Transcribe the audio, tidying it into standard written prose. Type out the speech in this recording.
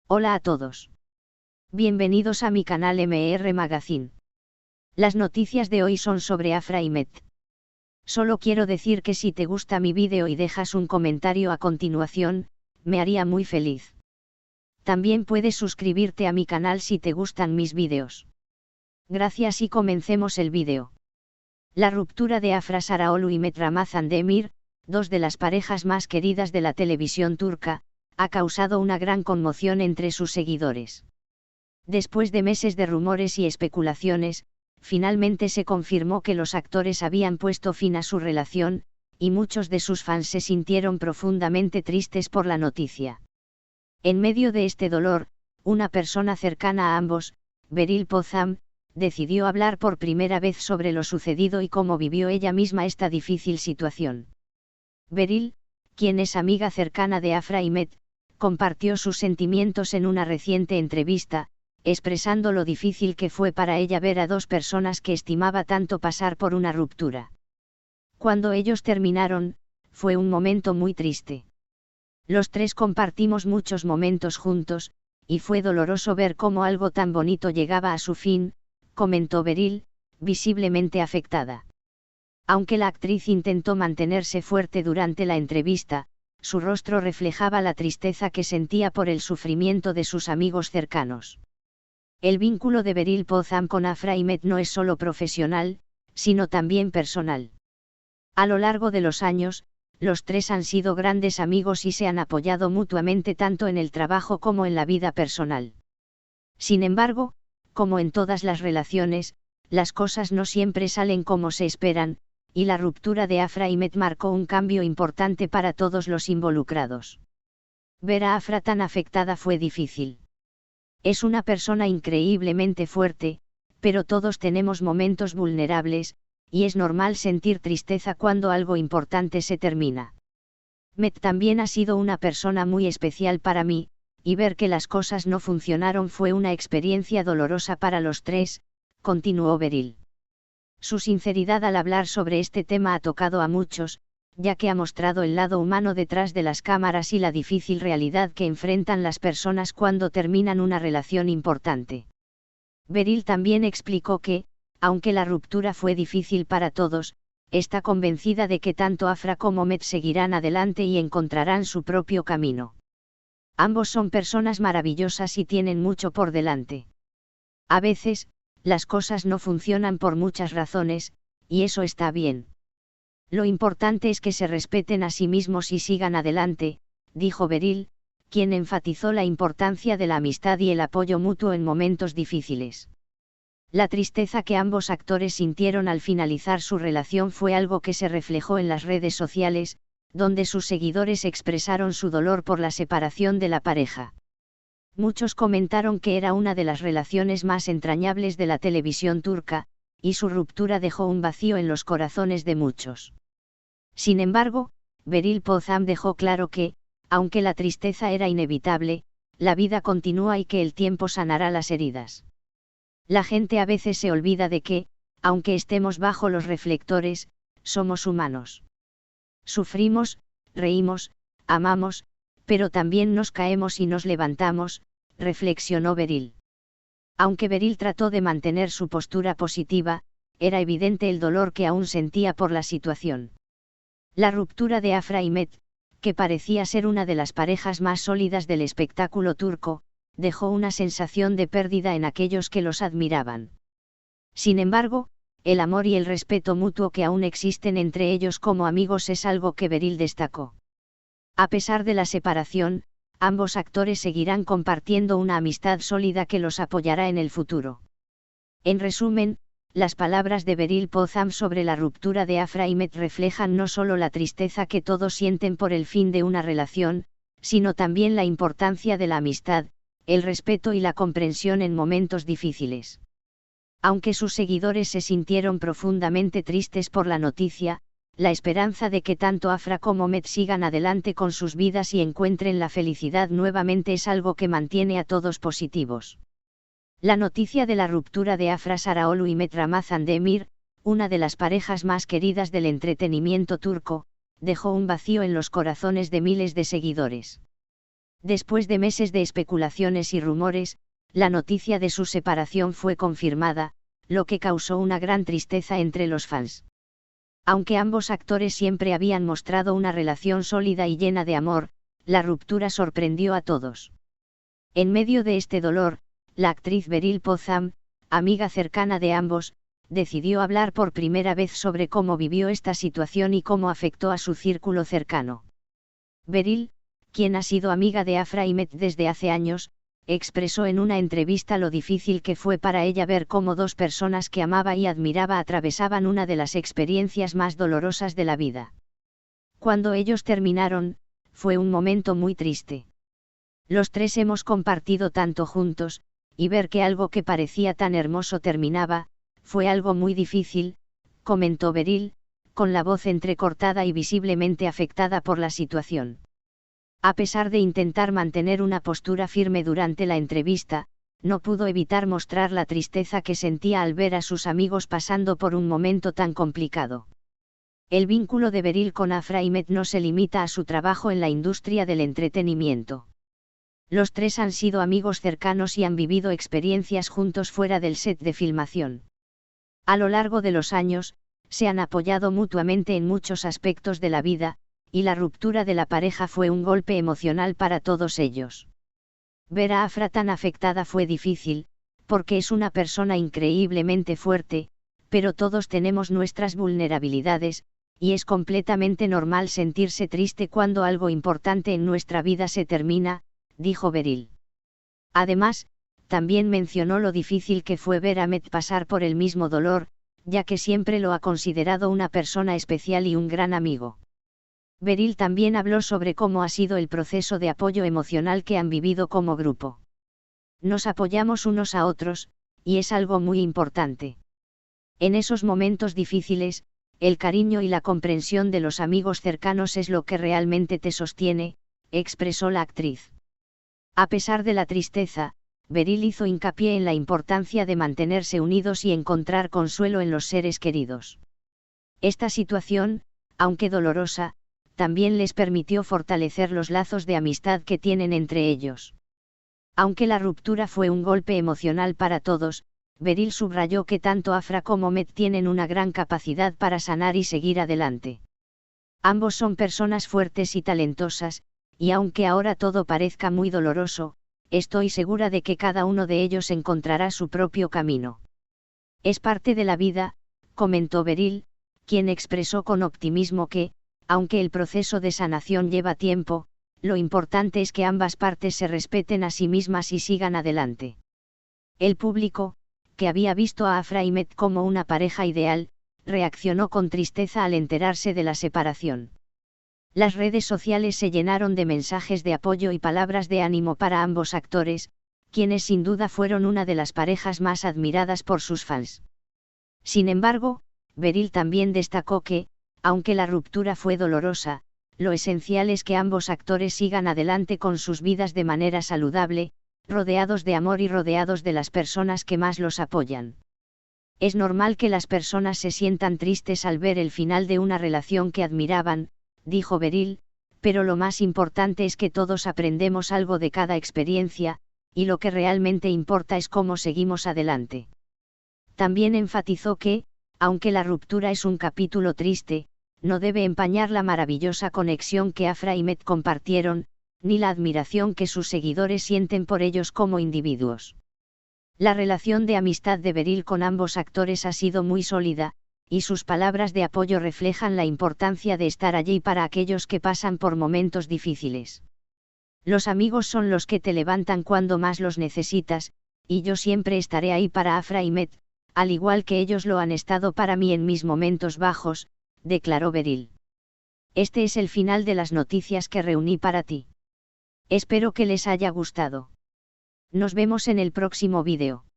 Hola a todos. Bienvenidos a mi canal MR Magazine. Las noticias de hoy son sobre Afra y Met. Solo quiero decir que si te gusta mi vídeo y dejas un comentario a continuación, me haría muy feliz. También puedes suscribirte a mi canal si te gustan mis vídeos. Gracias y comencemos el vídeo. La ruptura de Afra Sarıoğlu y Met Ramazan Demir, dos de las parejas más queridas de la televisión turca, ha causado una gran conmoción entre sus seguidores. Después de meses de rumores y especulaciones, finalmente se confirmó que los actores habían puesto fin a su relación, y muchos de sus fans se sintieron profundamente tristes por la noticia. En medio de este dolor, una persona cercana a ambos, Beril Pozam, decidió hablar por primera vez sobre lo sucedido y cómo vivió ella misma esta difícil situación. Beril, quien es amiga cercana de Afra y Met, compartió sus sentimientos en una reciente entrevista, expresando lo difícil que fue para ella ver a dos personas que estimaba tanto pasar por una ruptura. Cuando ellos terminaron, fue un momento muy triste. Los tres compartimos muchos momentos juntos, y fue doloroso ver cómo algo tan bonito llegaba a su fin, comentó Beril, visiblemente afectada. Aunque la actriz intentó mantenerse fuerte durante la entrevista, su rostro reflejaba la tristeza que sentía por el sufrimiento de sus amigos cercanos. El vínculo de Beril Pozam con Afra y Met no es solo profesional, sino también personal. A lo largo de los años, los tres han sido grandes amigos y se han apoyado mutuamente tanto en el trabajo como en la vida personal. Sin embargo, como en todas las relaciones, las cosas no siempre salen como se esperan, y la ruptura de Afra y Met marcó un cambio importante para todos los involucrados. Ver a Afra tan afectada fue difícil. Es una persona increíblemente fuerte, pero todos tenemos momentos vulnerables, y es normal sentir tristeza cuando algo importante se termina. Met también ha sido una persona muy especial para mí, y ver que las cosas no funcionaron fue una experiencia dolorosa para los tres, continuó Beril. Su sinceridad al hablar sobre este tema ha tocado a muchos, ya que ha mostrado el lado humano detrás de las cámaras y la difícil realidad que enfrentan las personas cuando terminan una relación importante. Beril también explicó que, aunque la ruptura fue difícil para todos, está convencida de que tanto Afra como Met seguirán adelante y encontrarán su propio camino. Ambos son personas maravillosas y tienen mucho por delante. A veces, las cosas no funcionan por muchas razones, y eso está bien. Lo importante es que se respeten a sí mismos y sigan adelante, dijo Beril, quien enfatizó la importancia de la amistad y el apoyo mutuo en momentos difíciles. La tristeza que ambos actores sintieron al finalizar su relación fue algo que se reflejó en las redes sociales, donde sus seguidores expresaron su dolor por la separación de la pareja. Muchos comentaron que era una de las relaciones más entrañables de la televisión turca, y su ruptura dejó un vacío en los corazones de muchos. Sin embargo, Beril Pozam dejó claro que, aunque la tristeza era inevitable, la vida continúa y que el tiempo sanará las heridas. La gente a veces se olvida de que, aunque estemos bajo los reflectores, somos humanos. Sufrimos, reímos, amamos, pero también nos caemos y nos levantamos, reflexionó Beril. Aunque Beril trató de mantener su postura positiva, era evidente el dolor que aún sentía por la situación. La ruptura de Afra y Met, que parecía ser una de las parejas más sólidas del espectáculo turco, dejó una sensación de pérdida en aquellos que los admiraban. Sin embargo, el amor y el respeto mutuo que aún existen entre ellos como amigos es algo que Beril destacó. A pesar de la separación, ambos actores seguirán compartiendo una amistad sólida que los apoyará en el futuro. En resumen, las palabras de Beril Pozam sobre la ruptura de Afra y Met reflejan no solo la tristeza que todos sienten por el fin de una relación, sino también la importancia de la amistad, el respeto y la comprensión en momentos difíciles. Aunque sus seguidores se sintieron profundamente tristes por la noticia, la esperanza de que tanto Afra como Met sigan adelante con sus vidas y encuentren la felicidad nuevamente es algo que mantiene a todos positivos. La noticia de la ruptura de Afra Sarıoğlu y Met Ramazan Demir, una de las parejas más queridas del entretenimiento turco, dejó un vacío en los corazones de miles de seguidores. Después de meses de especulaciones y rumores, la noticia de su separación fue confirmada, lo que causó una gran tristeza entre los fans. Aunque ambos actores siempre habían mostrado una relación sólida y llena de amor, la ruptura sorprendió a todos. En medio de este dolor, la actriz Beryl Potham, amiga cercana de ambos, decidió hablar por primera vez sobre cómo vivió esta situación y cómo afectó a su círculo cercano. Beryl, quien ha sido amiga de Afra y Met desde hace años, expresó en una entrevista lo difícil que fue para ella ver cómo dos personas que amaba y admiraba atravesaban una de las experiencias más dolorosas de la vida. Cuando ellos terminaron, fue un momento muy triste. Los tres hemos compartido tanto juntos, y ver que algo que parecía tan hermoso terminaba, fue algo muy difícil, comentó Beryl, con la voz entrecortada y visiblemente afectada por la situación. A pesar de intentar mantener una postura firme durante la entrevista, no pudo evitar mostrar la tristeza que sentía al ver a sus amigos pasando por un momento tan complicado. El vínculo de Beryl con Afra y Met no se limita a su trabajo en la industria del entretenimiento. Los tres han sido amigos cercanos y han vivido experiencias juntos fuera del set de filmación. A lo largo de los años, se han apoyado mutuamente en muchos aspectos de la vida, y la ruptura de la pareja fue un golpe emocional para todos ellos. Ver a Afra tan afectada fue difícil, porque es una persona increíblemente fuerte, pero todos tenemos nuestras vulnerabilidades, y es completamente normal sentirse triste cuando algo importante en nuestra vida se termina, dijo Beryl. Además, también mencionó lo difícil que fue ver a Met pasar por el mismo dolor, ya que siempre lo ha considerado una persona especial y un gran amigo. Beryl también habló sobre cómo ha sido el proceso de apoyo emocional que han vivido como grupo. Nos apoyamos unos a otros, y es algo muy importante. En esos momentos difíciles, el cariño y la comprensión de los amigos cercanos es lo que realmente te sostiene, expresó la actriz. A pesar de la tristeza, Beryl hizo hincapié en la importancia de mantenerse unidos y encontrar consuelo en los seres queridos. Esta situación, aunque dolorosa, también les permitió fortalecer los lazos de amistad que tienen entre ellos. Aunque la ruptura fue un golpe emocional para todos, Beryl subrayó que tanto Afra como Met tienen una gran capacidad para sanar y seguir adelante. Ambos son personas fuertes y talentosas, y aunque ahora todo parezca muy doloroso, estoy segura de que cada uno de ellos encontrará su propio camino. Es parte de la vida, comentó Beryl, quien expresó con optimismo que, aunque el proceso de sanación lleva tiempo, lo importante es que ambas partes se respeten a sí mismas y sigan adelante. El público, que había visto a Afra y Met como una pareja ideal, reaccionó con tristeza al enterarse de la separación. Las redes sociales se llenaron de mensajes de apoyo y palabras de ánimo para ambos actores, quienes sin duda fueron una de las parejas más admiradas por sus fans. Sin embargo, Beryl también destacó que, aunque la ruptura fue dolorosa, lo esencial es que ambos actores sigan adelante con sus vidas de manera saludable, rodeados de amor y rodeados de las personas que más los apoyan. Es normal que las personas se sientan tristes al ver el final de una relación que admiraban, dijo Beryl, pero lo más importante es que todos aprendemos algo de cada experiencia, y lo que realmente importa es cómo seguimos adelante. También enfatizó que, aunque la ruptura es un capítulo triste, no debe empañar la maravillosa conexión que Afra y Met compartieron, ni la admiración que sus seguidores sienten por ellos como individuos. La relación de amistad de Beryl con ambos actores ha sido muy sólida, y sus palabras de apoyo reflejan la importancia de estar allí para aquellos que pasan por momentos difíciles. Los amigos son los que te levantan cuando más los necesitas, y yo siempre estaré ahí para Afra y Met, al igual que ellos lo han estado para mí en mis momentos bajos, declaró Beryl. Este es el final de las noticias que reuní para ti. Espero que les haya gustado. Nos vemos en el próximo vídeo.